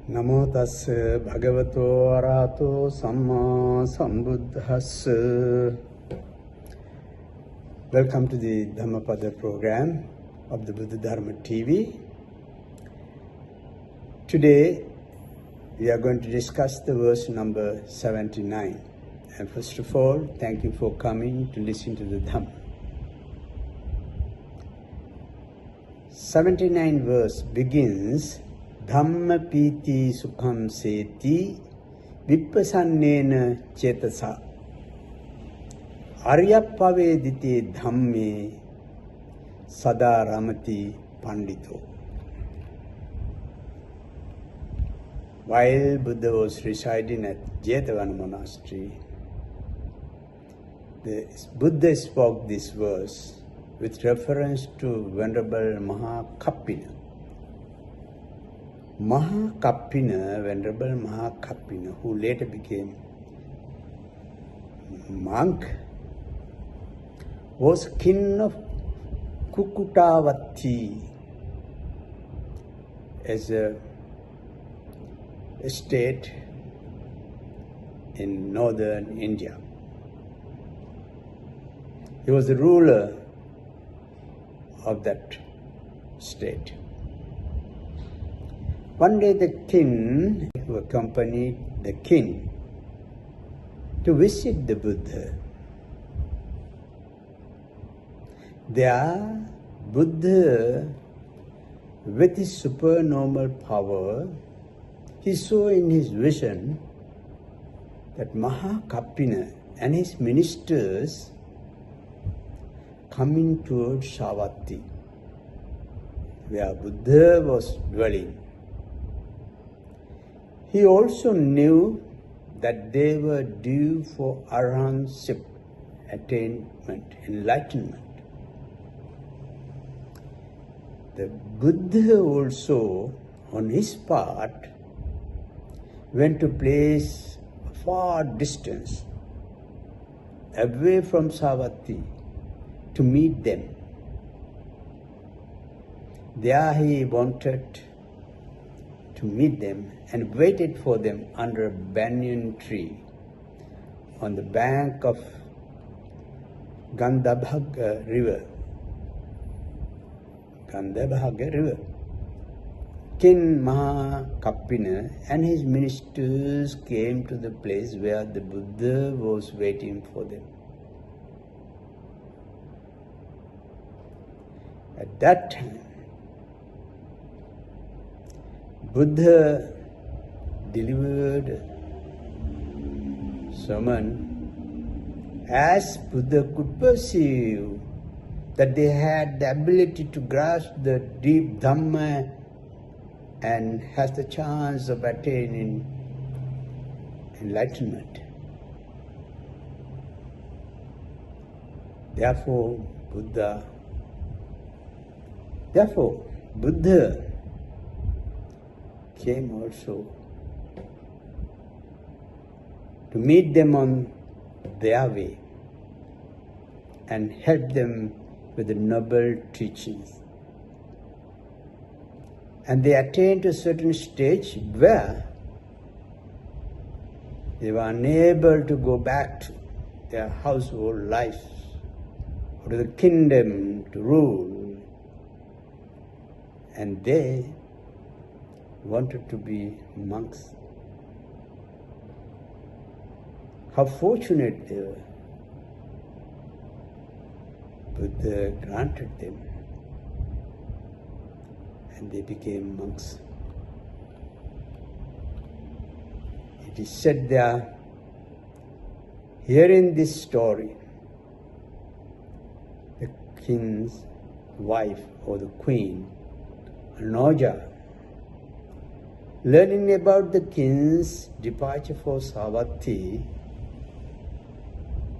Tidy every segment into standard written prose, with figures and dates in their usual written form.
Namo tassa bhagavato arahato samma sambuddhassa. Welcome to the Dhammapada program of the Buddha Dharma TV. Today we are going to discuss the verse number 79. And first of all, thank you for coming to listen to the Dhamma. 79 verse begins Dhamma piti sukham seti vippasannena cetasa aryapavedite dhamme sada ramati pandito. While Buddha was residing at Jetavana monastery, the Buddha spoke this verse with reference to Venerable Mahakappina. Venerable Mahakappina, who later became monk, was king of Kukutavati as a state in northern India. He was the ruler of that state. One day the king accompanied the king to visit the Buddha. There, Buddha, with his supernormal power, he saw in his vision that Mahakappina and his ministers coming towards Savatthi, where Buddha was dwelling. He also knew that they were due for arahantship, attainment, enlightenment. The Buddha also, on his part, went to a place far distance, away from Savatthi, to meet them. There he wanted to meet them and waited for them under a banyan tree on the bank of Gandhabhaga river. King Mahakappina and his ministers came to the place where the Buddha was waiting for them. At that time, Buddha delivered a sermon. As Buddha could perceive that they had the ability to grasp the deep Dhamma and has the chance of attaining enlightenment. Therefore, Buddha came also to meet them on their way and help them with the noble teachings. And they attained to a certain stage where they were unable to go back to their household life or to the kingdom to rule. And they wanted to be monks. How fortunate they were. Buddha granted them and they became monks. It is said there, hearing this story, the king's wife or the queen, Anoja, learning about the king's departure for Savatthi,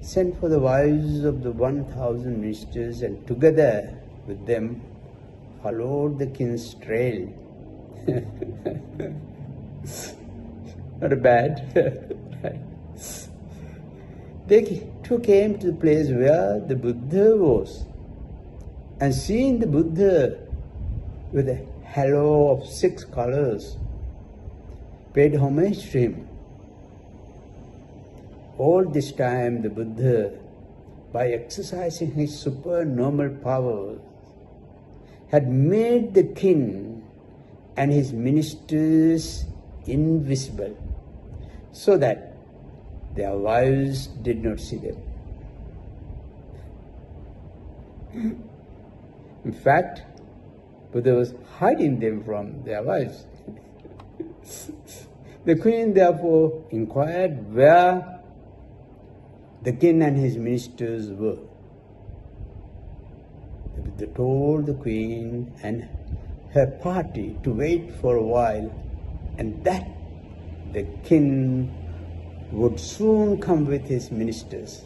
sent for the wives of the 1,000 ministers and together with them followed the king's trail. Not bad. They too came to the place where the Buddha was, and seeing the Buddha with a halo of 6 colors, paid homage to him. All this time the Buddha, by exercising his supernormal powers, had made the king and his ministers invisible, so that their wives did not see them. In fact, Buddha was hiding them from their wives. The queen therefore inquired where the king and his ministers were. The Buddha told the queen and her party to wait for a while, and that the king would soon come with his ministers.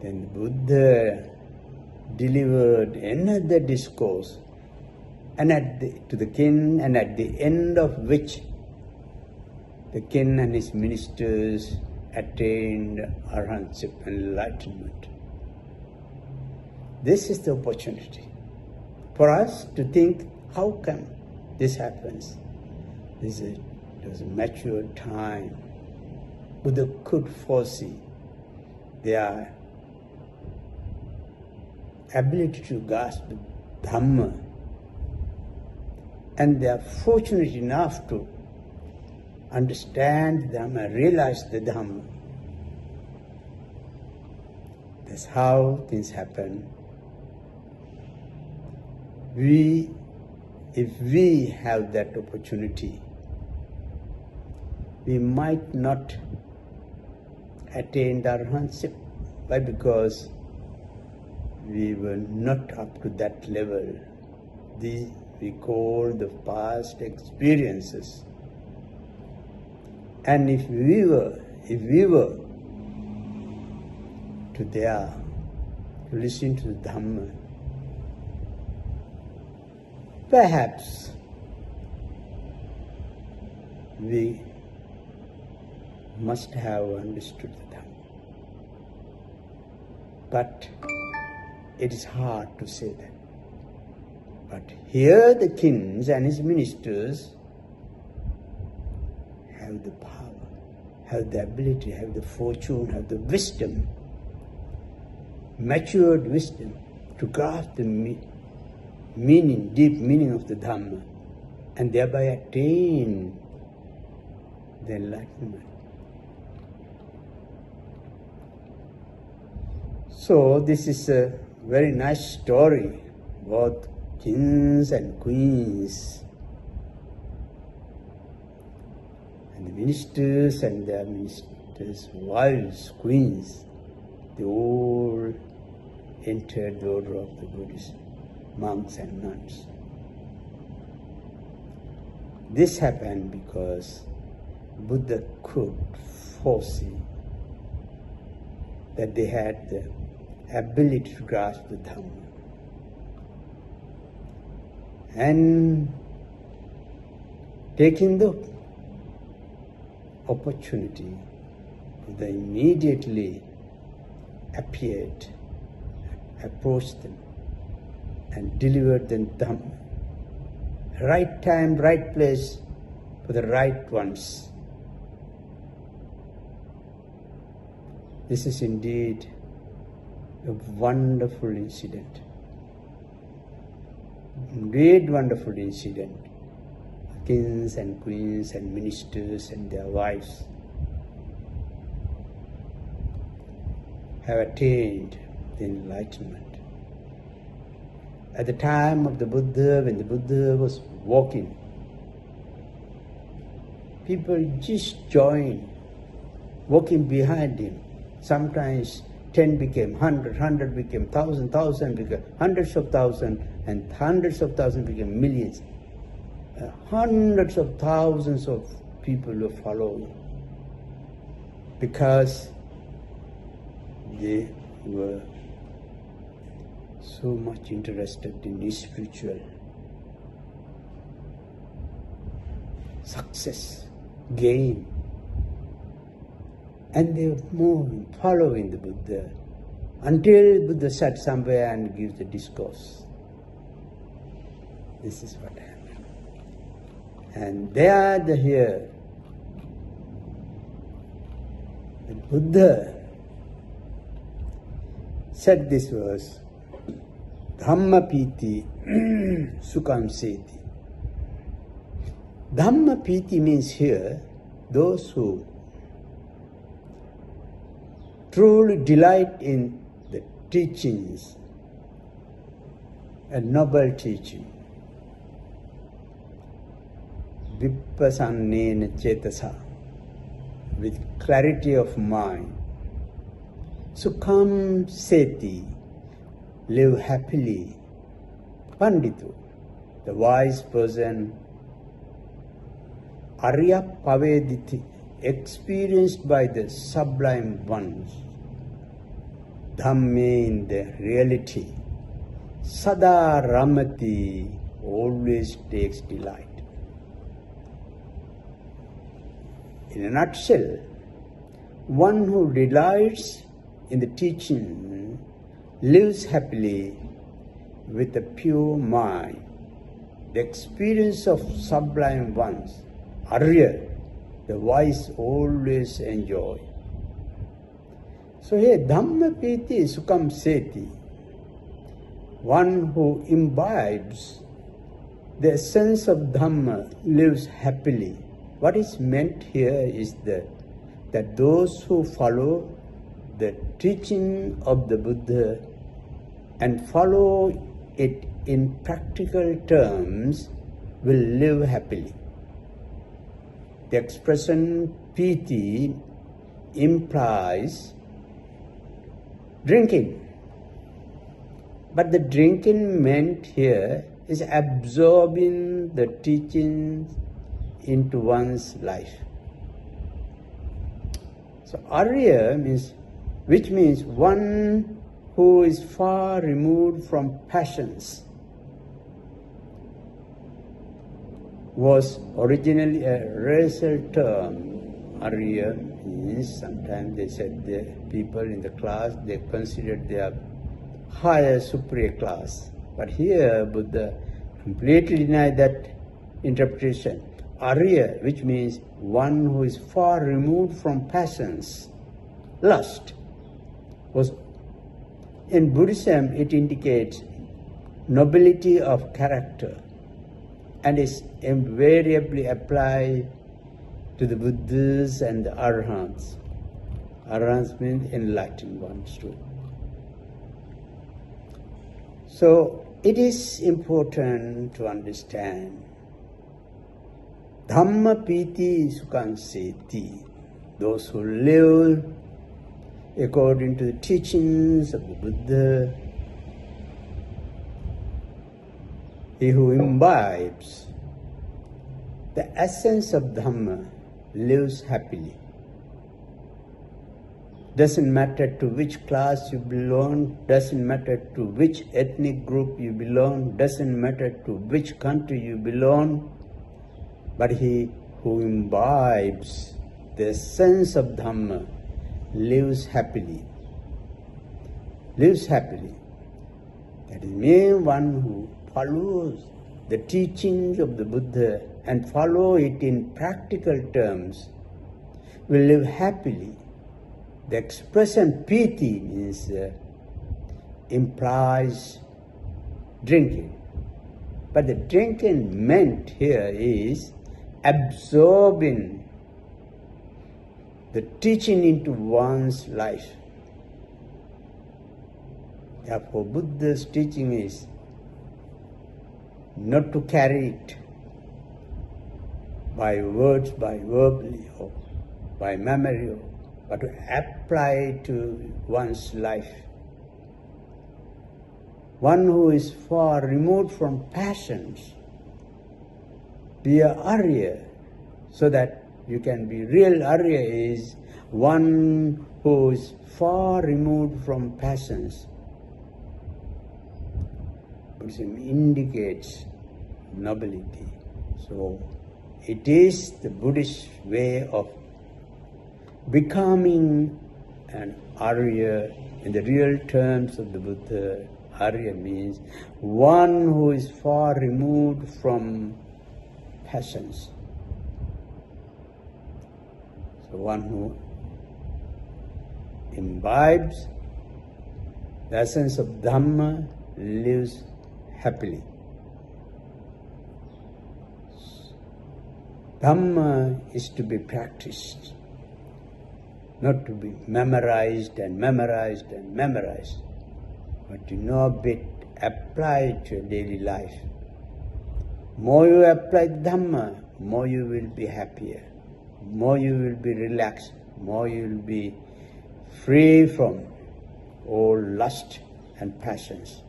Then the Buddha delivered another discourse to the king, and at the end of which the king and his ministers attained arhatship, enlightenment. This is the opportunity for us to think, how come this happens? There was a mature time. Buddha could foresee their ability to grasp the Dhamma, and they are fortunate enough to understand the Dhamma, realize the Dhamma. That's how things happen. If we have that opportunity, we might not attain the arhatship. Why? Because we were not up to that level. These we call the past experiences. And if we were to listen to the Dhamma, perhaps we must have understood the Dhamma. But it is hard to say that. But here the kings and his ministers have the power, have the ability, have the fortune, have the wisdom, matured wisdom to grasp the meaning, deep meaning of the Dhamma, and thereby attain the enlightenment. So this is a very nice story about kings and queens, and the ministers and their ministers' wives, queens. They all entered the order of the Buddhist monks and nuns. This happened because Buddha could foresee that they had the ability to grasp the Dhamma. And taking the opportunity, Buddha immediately appeared, approached them, and delivered them Dhamma. Right time, right place for the right ones. This is indeed a wonderful incident. Great wonderful incident. Kings and queens and ministers and their wives have attained the enlightenment. At the time of the Buddha, when the Buddha was walking, people just joined, walking behind him. Sometimes 10 became 100, 100 became 1,000, 1,000 became hundreds of thousands, and hundreds of thousands became millions. Hundreds of thousands of people were following because they were so much interested in the spiritual success, gain. And they were moving, following the Buddha, until Buddha sat somewhere and gives the discourse. This is what happened. And there here, the Buddha said this verse, Dhammapiti Sukham Seti. Dhammapiti means here those who truly delight in the teachings and noble teaching. Vippasannena cetasa, with clarity of mind. Sukham seti, live happily. Panditu, the wise person. Arya pavediti, experienced by the sublime ones. Dhamme, in the reality. Sada ramati, always takes delight. In a nutshell, one who delights in the teaching lives happily with a pure mind. The experience of sublime ones, Arya, the wise always enjoy. So here, Dhammapiti Sukham Seti, one who imbibes the essence of Dhamma lives happily. What is meant here is that those who follow the teaching of the Buddha and follow it in practical terms will live happily. The expression piti implies drinking. But the drinking meant here is absorbing the teachings into one's life. So Arya means, which means one who is far removed from passions, was originally a racial term. Arya means, sometimes they said the people in the class, they considered their higher superior class. But here Buddha completely denied that interpretation. Arya, which means one who is far removed from passions, lust, was in Buddhism it indicates nobility of character and is invariably applied to the Buddhas and the Arhants. Arhants means enlightened ones too. So it is important to understand Dhammapiti Sukham Seti, those who live according to the teachings of the Buddha, he who imbibes the essence of Dhamma lives happily. Doesn't matter to which class you belong, doesn't matter to which ethnic group you belong, doesn't matter to which country you belong, but he who imbibes the sense of Dhamma lives happily. Lives happily. That is mean one who follows the teachings of the Buddha and follow it in practical terms will live happily. The expression piti means implies drinking. But the drinking meant here is absorbing the teaching into one's life. Therefore, Buddha's teaching is not to carry it by words, by verbally, or by memory, but to apply it to one's life. One who is far removed from passions, be a Arya, so that you can be real. Arya is one who is far removed from passions. Buddhism indicates nobility. So it is the Buddhist way of becoming an Arya in the real terms of the Buddha. Arya means one who is far removed from passions. So one who imbibes the essence of Dhamma lives happily. Dhamma is to be practiced, not to be memorized and memorized and memorized, but to know a bit, apply it to your daily life. More you apply Dhamma, more you will be happier, more you will be relaxed, more you will be free from all lust and passions.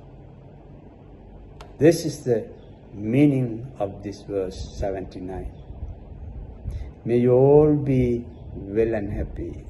This is the meaning of this verse 79. May you all be well and happy.